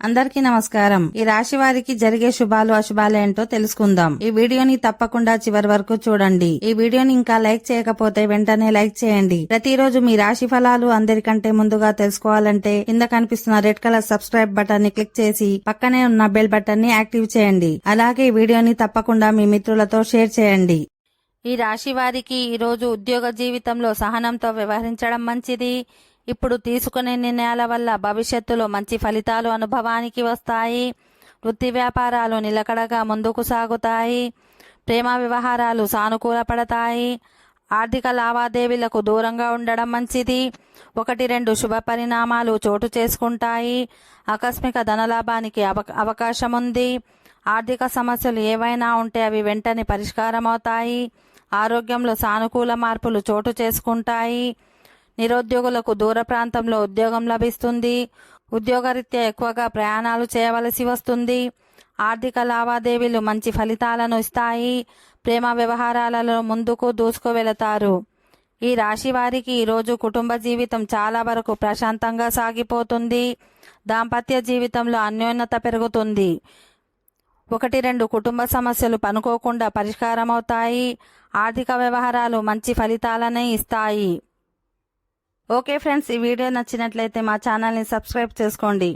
అందరికీ నమస్కారం. ఈ రాశి వారికి జరిగే శుభాలు అశుభాలు ఏంటో తెలుసుకుందాం. ఈ వీడియోని తప్పకుండా చివరి వరకు చూడండి. ఈ వీడియోని ఇంకా లైక్ చేయకపోతే వెంటనే లైక్ చేయండి. ప్రతిరోజు మీ రాశి ఫలాలు అందరికంటే ముందుగా తెలుసుకోవాలంటే కింద కనిపిస్తున్న రెడ్ కలర్ సబ్స్క్రైబ్ బటన్ ని క్లిక్ చేసి పక్కనే ఉన్న బెల్ బటన్ ని యాక్టివ్ చేయండి. అలాగే ఈ వీడియోని తప్పకుండా మీ మిత్రులతో షేర్ చేయండి. ఈ రాశి వారికి ఈరోజు ఉద్యోగ జీవితంలో సహనంతో వ్యవహరించడం మంచిది. ఇప్పుడు తీసుకునే నిర్ణయాల వల్ల భవిష్యత్తులో మంచి ఫలితాలు అనుభవానికి వస్తాయి. వృత్తి వ్యాపారాలు నిలకడగా ముందుకు సాగుతాయి. ప్రేమ వ్యవహారాలు సానుకూలపడతాయి. ఆర్థిక లావాదేవీలకు దూరంగా ఉండడం మంచిది. 1-2 శుభ పరిణామాలు చోటు చేసుకుంటాయి. ఆకస్మిక ధనలాభానికి అవకాశం ఉంది. ఆర్థిక సమస్యలు ఏవైనా ఉంటే అవి వెంటనే పరిష్కారం అవుతాయి. ఆరోగ్యంలో సానుకూల మార్పులు చోటు చేసుకుంటాయి. నిరుద్యోగులకు దూర ప్రాంతంలో ఉద్యోగం లభిస్తుంది. ఉద్యోగరీత్యా ఎక్కువగా ప్రయాణాలు చేయవలసి వస్తుంది. ఆర్థిక లావాదేవీలు మంచి ఫలితాలను ఇస్తాయి. ప్రేమ వ్యవహారాలలో ముందుకు దూసుకు వెళతారు. ఈ రాశి వారికి ఈరోజు కుటుంబ జీవితం చాలా వరకు ప్రశాంతంగా సాగిపోతుంది. దాంపత్య జీవితంలో అన్యోన్యత పెరుగుతుంది. 1-2 కుటుంబ సమస్యలు పనుకోకుండా పరిష్కారమవుతాయి. ఆర్థిక వ్యవహారాలు మంచి ఫలితాలనే ఇస్తాయి. ఓకే ఫ్రెండ్స్, ఈ వీడియో నచ్చినట్లయితే మా ఛానల్ని సబ్స్క్రైబ్ చేసుకోండి.